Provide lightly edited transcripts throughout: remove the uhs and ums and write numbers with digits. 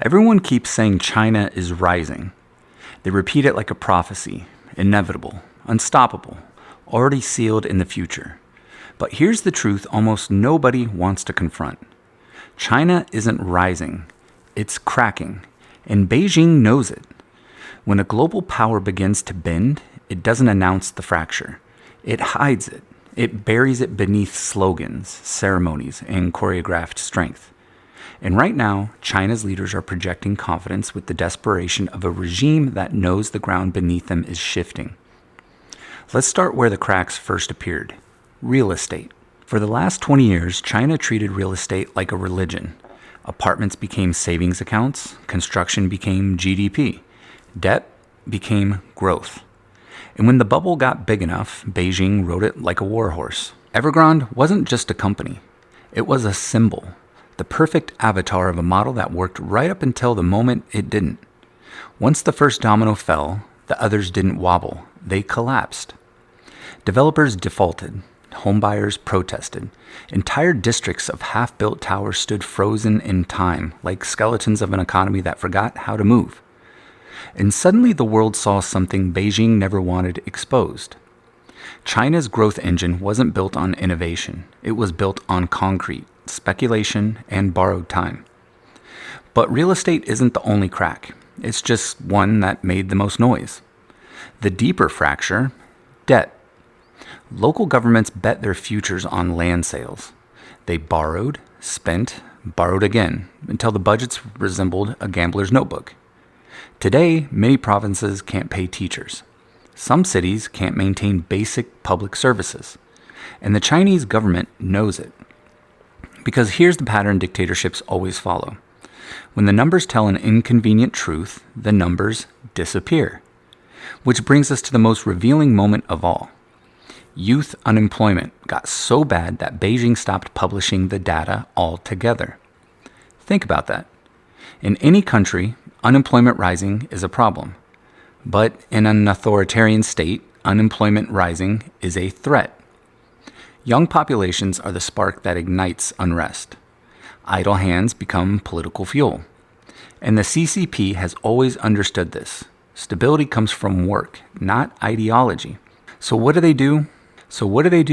Everyone keeps saying China is rising. They repeat it like a prophecy, inevitable, unstoppable, already sealed in the future. But here's the truth almost nobody wants to confront. China isn't rising, it's cracking, and Beijing knows it. When a global power begins to bend, it doesn't announce the fracture. It hides it. It buries it beneath slogans, ceremonies, and choreographed strength. And right now, China's leaders are projecting confidence with the desperation of a regime that knows the ground beneath them is shifting. Let's start where the cracks first appeared. Real estate. For the last 20 years, China treated real estate like a religion. Apartments became savings accounts, construction became GDP, debt became growth. And when the bubble got big enough, Beijing rode it like a warhorse. Evergrande wasn't just a company. It was a symbol, the perfect avatar of a model that worked right up until the moment it didn't. Once the first domino fell, the others didn't wobble. They collapsed. Developers defaulted. Homebuyers protested. Entire districts of half-built towers stood frozen in time, like skeletons of an economy that forgot how to move. And suddenly the world saw something Beijing never wanted exposed. China's growth engine wasn't built on innovation. It was built on concrete, speculation, and borrowed time. But real estate isn't the only crack. It's just one that made the most noise. The deeper fracture, debt. Local governments bet their futures on land sales. They borrowed, spent, borrowed again, until the budgets resembled a gambler's notebook. Today, many provinces can't pay teachers. Some cities can't maintain basic public services. And the Chinese government knows it. Because here's the pattern dictatorships always follow. When the numbers tell an inconvenient truth, the numbers disappear. Which brings us to the most revealing moment of all. Youth unemployment got so bad that Beijing stopped publishing the data altogether. Think about that. In any country, unemployment rising is a problem. But in an authoritarian state, unemployment rising is a threat. Young populations are the spark that ignites unrest. Idle hands become political fuel. And the CCP has always understood this. Stability comes from work, not ideology. So what do they do?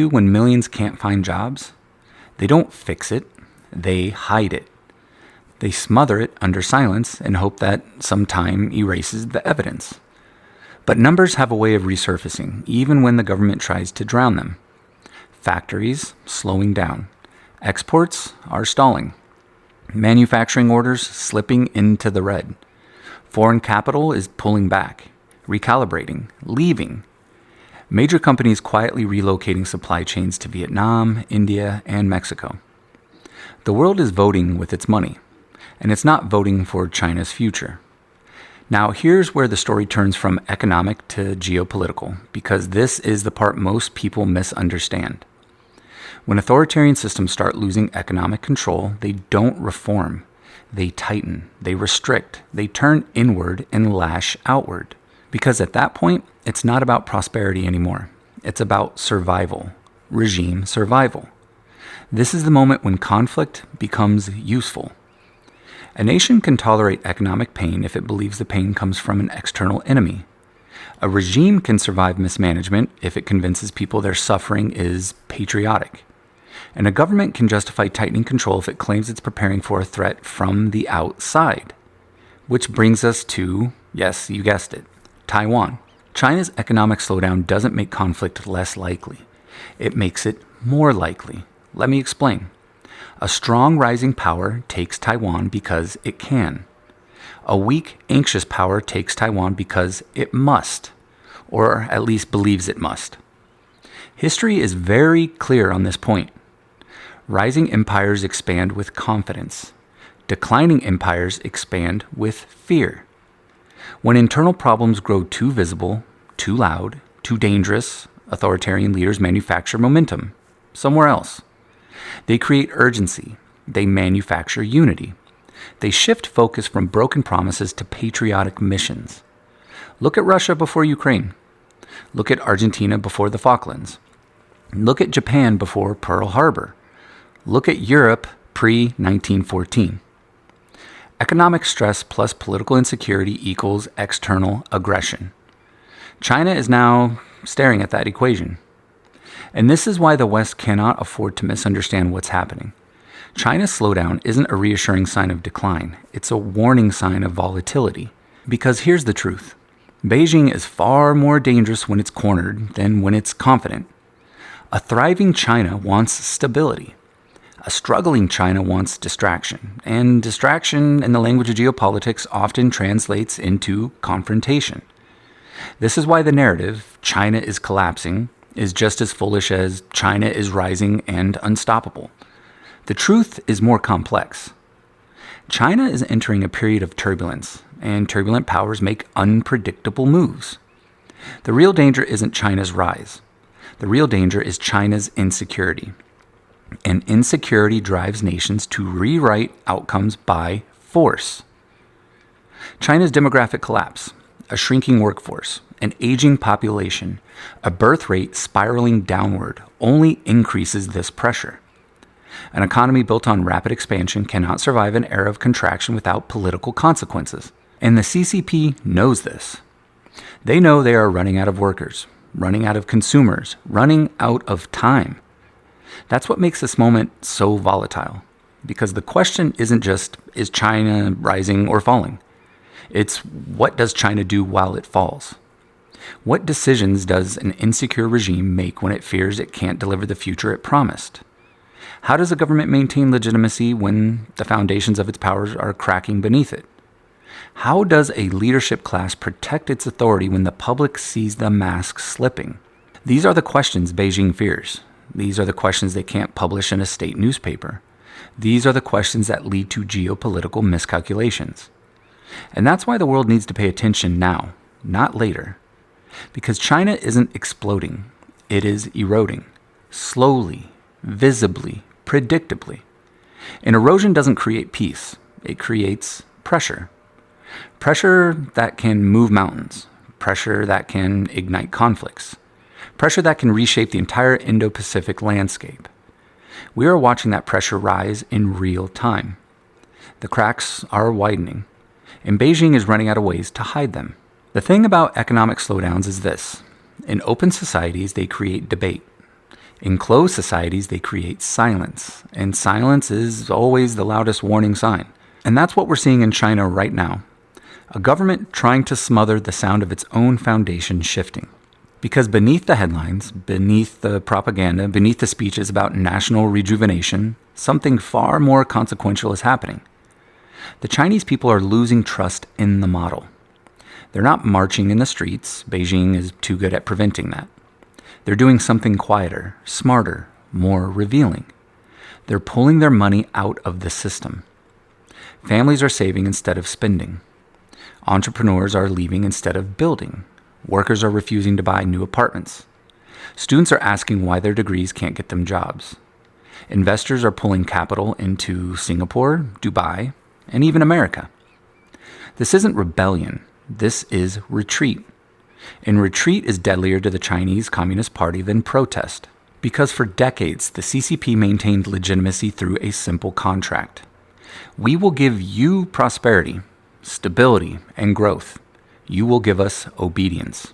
When millions can't find jobs? They don't fix it. They hide it. They smother it under silence and hope that some time erases the evidence. But numbers have a way of resurfacing, even when the government tries to drown them. Factories slowing down. Exports are stalling. Manufacturing orders slipping into the red. Foreign capital is pulling back, recalibrating, leaving. Major companies quietly relocating supply chains to Vietnam, India, and Mexico. The world is voting with its money, and it's not voting for China's future. Now, here's where the story turns from economic to geopolitical, because this is the part most people misunderstand. When authoritarian systems start losing economic control, they don't reform. They tighten, they restrict, they turn inward and lash outward. Because at that point, it's not about prosperity anymore. It's about survival, regime survival. This is the moment when conflict becomes useful. A nation can tolerate economic pain if it believes the pain comes from an external enemy. A regime can survive mismanagement if it convinces people their suffering is patriotic. And a government can justify tightening control if it claims it's preparing for a threat from the outside. Which brings us to, yes, you guessed it, Taiwan. China's economic slowdown doesn't make conflict less likely. It makes it more likely. Let me explain. A strong rising power takes Taiwan because it can. A weak, anxious power takes Taiwan because it must, or at least believes it must. History is very clear on this point. Rising empires expand with confidence. Declining empires expand with fear. When internal problems grow too visible, too loud, too dangerous, authoritarian leaders manufacture momentum somewhere else. They create urgency. They manufacture unity. They shift focus from broken promises to patriotic missions. Look at Russia before Ukraine. Look at Argentina before the Falklands. Look at Japan before Pearl Harbor. Look at Europe pre-1914. Economic stress plus political insecurity equals external aggression. China is now staring at that equation. And this is why the West cannot afford to misunderstand what's happening. China's slowdown isn't a reassuring sign of decline. It's a warning sign of volatility. Because here's the truth. Beijing is far more dangerous when it's cornered than when it's confident. A thriving China wants stability. A struggling China wants distraction. And distraction, in the language of geopolitics, often translates into confrontation. This is why the narrative, China is collapsing, is just as foolish as China is rising and unstoppable. The truth is more complex. China is entering a period of turbulence, and turbulent powers make unpredictable moves. The real danger isn't China's rise. The real danger is China's insecurity. And insecurity drives nations to rewrite outcomes by force. China's demographic collapse, a shrinking workforce, an aging population, a birth rate spiraling downward only increases this pressure. An economy built on rapid expansion cannot survive an era of contraction without political consequences. And the CCP knows this. They know they are running out of workers, running out of consumers, running out of time. That's what makes this moment so volatile. Because the question isn't just, is China rising or falling? It's, what does China do while it falls? What decisions does an insecure regime make when it fears it can't deliver the future it promised? How does a government maintain legitimacy when the foundations of its powers are cracking beneath it? How does a leadership class protect its authority when the public sees the mask slipping? These are the questions Beijing fears. These are the questions they can't publish in a state newspaper. These are the questions that lead to geopolitical miscalculations. And that's why the world needs to pay attention now, not later. Because China isn't exploding. It is eroding. Slowly, visibly, predictably. And erosion doesn't create peace. It creates pressure. Pressure that can move mountains. Pressure that can ignite conflicts. Pressure that can reshape the entire Indo-Pacific landscape. We are watching that pressure rise in real time. The cracks are widening, and Beijing is running out of ways to hide them. The thing about economic slowdowns is this. In open societies, they create debate. In closed societies, they create silence. And silence is always the loudest warning sign. And that's what we're seeing in China right now. A government trying to smother the sound of its own foundation shifting. Because beneath the headlines, beneath the propaganda, beneath the speeches about national rejuvenation, something far more consequential is happening. The Chinese people are losing trust in the model. They're not marching in the streets. Beijing is too good at preventing that. They're doing something quieter, smarter, more revealing. They're pulling their money out of the system. Families are saving instead of spending. Entrepreneurs are leaving instead of building. Workers are refusing to buy new apartments. Students are asking why their degrees can't get them jobs. Investors are pulling capital into Singapore, Dubai, and even America. This isn't rebellion. This is retreat. And retreat is deadlier to the Chinese Communist Party than protest. Because for decades, the CCP maintained legitimacy through a simple contract. We will give you prosperity, stability, and growth. You will give us obedience.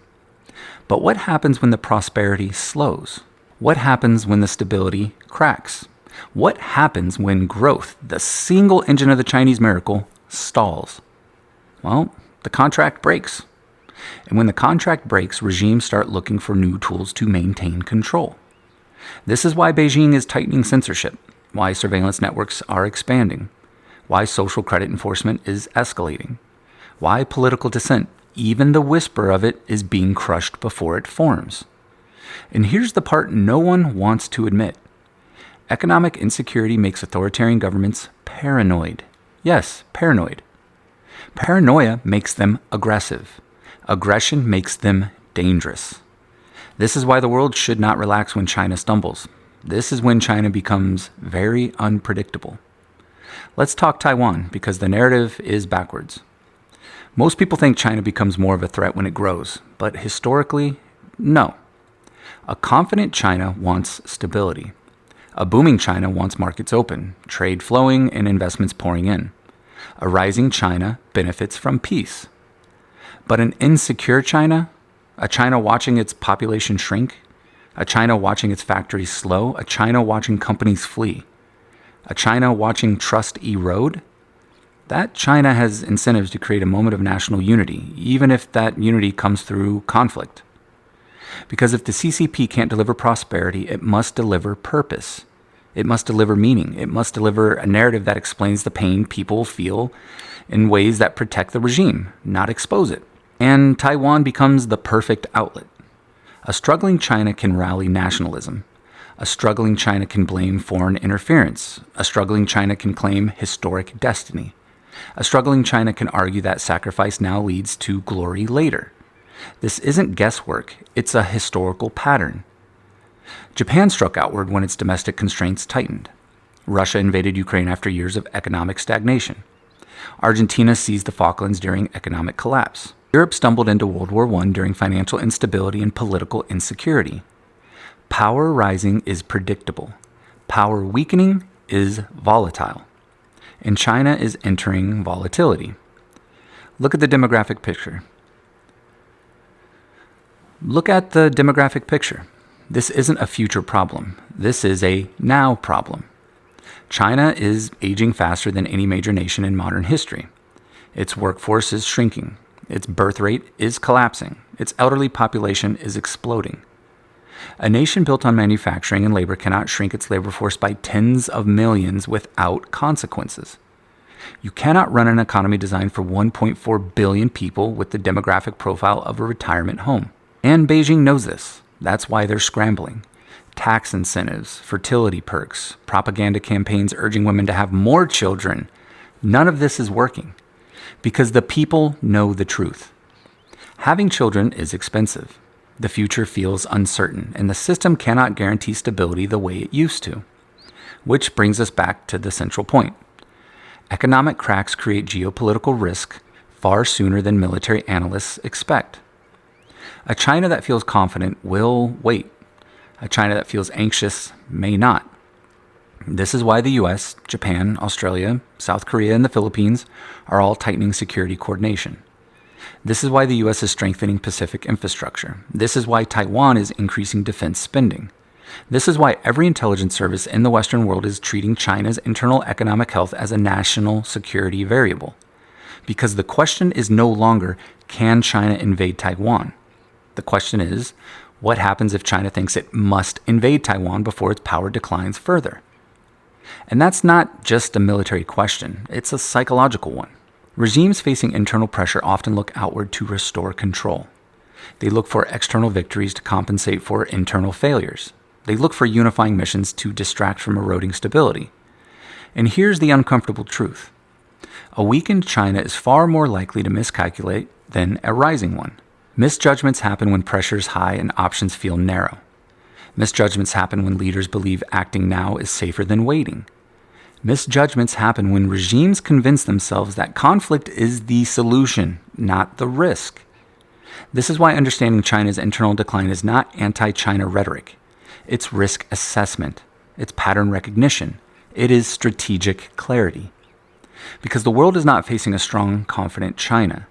But what happens when the prosperity slows? What happens when the stability cracks? What happens when growth, the single engine of the Chinese miracle, stalls? Well, the contract breaks. And when the contract breaks, regimes start looking for new tools to maintain control. This is why Beijing is tightening censorship, why surveillance networks are expanding, why social credit enforcement is escalating, why political dissent, even the whisper of it, is being crushed before it forms. And here's the part no one wants to admit. Economic insecurity makes authoritarian governments paranoid. Yes, paranoid. Paranoia makes them aggressive. Aggression makes them dangerous. This is why the world should not relax when China stumbles. This is when China becomes very unpredictable. Let's talk Taiwan, because the narrative is backwards. Most people think China becomes more of a threat when it grows, but historically, no. A confident China wants stability. A booming China wants markets open, trade flowing, and investments pouring in. A rising China benefits from peace. But an insecure China, a China watching its population shrink, a China watching its factories slow, a China watching companies flee, a China watching trust erode, that China has incentives to create a moment of national unity, even if that unity comes through conflict. Because if the CCP can't deliver prosperity, it must deliver purpose. It must deliver meaning. It must deliver a narrative that explains the pain people feel in ways that protect the regime, not expose it. And Taiwan becomes the perfect outlet. A struggling China can rally nationalism. A struggling China can blame foreign interference. A struggling China can claim historic destiny. A struggling China can argue that sacrifice now leads to glory later. This isn't guesswork, it's a historical pattern. Japan struck outward when its domestic constraints tightened. Russia invaded Ukraine after years of economic stagnation. Argentina seized the Falklands during economic collapse. Europe stumbled into World War I during financial instability and political insecurity. Power rising is predictable. Power weakening is volatile. And China is entering volatility. Look at the demographic picture. This isn't a future problem. This is a now problem. China is aging faster than any major nation in modern history. Its workforce is shrinking. Its birth rate is collapsing. Its elderly population is exploding. A nation built on manufacturing and labor cannot shrink its labor force by tens of millions without consequences. You cannot run an economy designed for 1.4 billion people with the demographic profile of a retirement home. And Beijing knows this. That's why they're scrambling. Tax incentives, fertility perks, propaganda campaigns urging women to have more children. None of this is working because the people know the truth. Having children is expensive. The future feels uncertain, and the system cannot guarantee stability the way it used to. Which brings us back to the central point. Economic cracks create geopolitical risk far sooner than military analysts expect. A China that feels confident will wait. A China that feels anxious may not. This is why the US, Japan, Australia, South Korea, and the Philippines are all tightening security coordination. This is why the US is strengthening Pacific infrastructure. This is why Taiwan is increasing defense spending. This is why every intelligence service in the Western world is treating China's internal economic health as a national security variable. Because the question is no longer, can China invade Taiwan? The question is, what happens if China thinks it must invade Taiwan before its power declines further? And that's not just a military question, it's a psychological one. Regimes facing internal pressure often look outward to restore control. They look for external victories to compensate for internal failures. They look for unifying missions to distract from eroding stability. And here's the uncomfortable truth. A weakened China is far more likely to miscalculate than a rising one. Misjudgments happen when pressure is high and options feel narrow. Misjudgments happen when leaders believe acting now is safer than waiting. Misjudgments happen when regimes convince themselves that conflict is the solution, not the risk. This is why understanding China's internal decline is not anti-China rhetoric. It's risk assessment. It's pattern recognition. It is strategic clarity. Because the world is not facing a strong, confident China.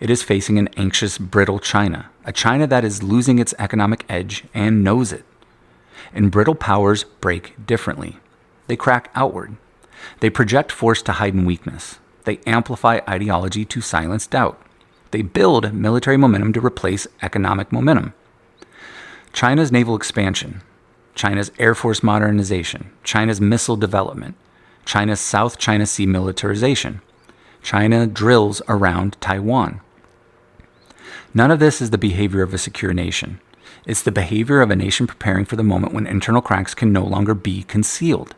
It is facing an anxious, brittle China, a China that is losing its economic edge and knows it. And brittle powers break differently. They crack outward. They project force to heighten weakness. They amplify ideology to silence doubt. They build military momentum to replace economic momentum. China's naval expansion, China's Air Force modernization, China's missile development, China's South China Sea militarization, China drills around Taiwan. None of this is the behavior of a secure nation. It's the behavior of a nation preparing for the moment when internal cracks can no longer be concealed.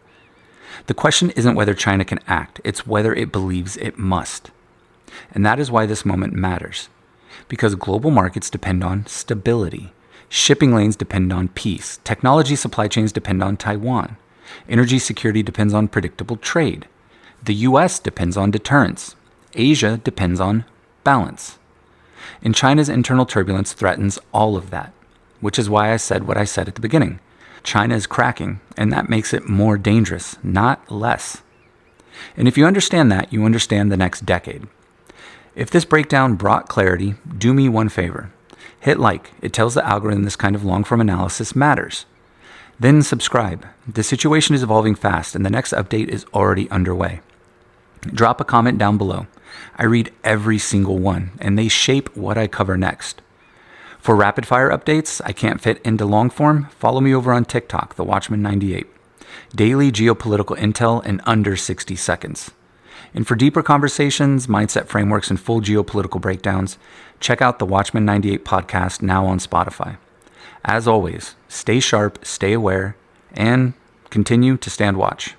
The question isn't whether China can act, it's whether it believes it must. And that is why this moment matters. Because global markets depend on stability. Shipping lanes depend on peace. Technology supply chains depend on Taiwan. Energy security depends on predictable trade. The US depends on deterrence. Asia depends on balance. And China's internal turbulence threatens all of that, which is why I said what I said at the beginning. China is cracking, and that makes it more dangerous, not less. And if you understand that, you understand the next decade. If this breakdown brought clarity, do me one favor. Hit like. It tells the algorithm this kind of long-form analysis matters. Then subscribe. The situation is evolving fast, and the next update is already underway. Drop a comment down below. I read every single one, and they shape what I cover next. For rapid-fire updates I can't fit into long form, follow me over on TikTok, the Watchman 98. Daily geopolitical intel in under 60 seconds. And for deeper conversations, mindset frameworks, and full geopolitical breakdowns, check out the Watchman 98 podcast now on Spotify. As always, stay sharp, stay aware, and continue to stand watch.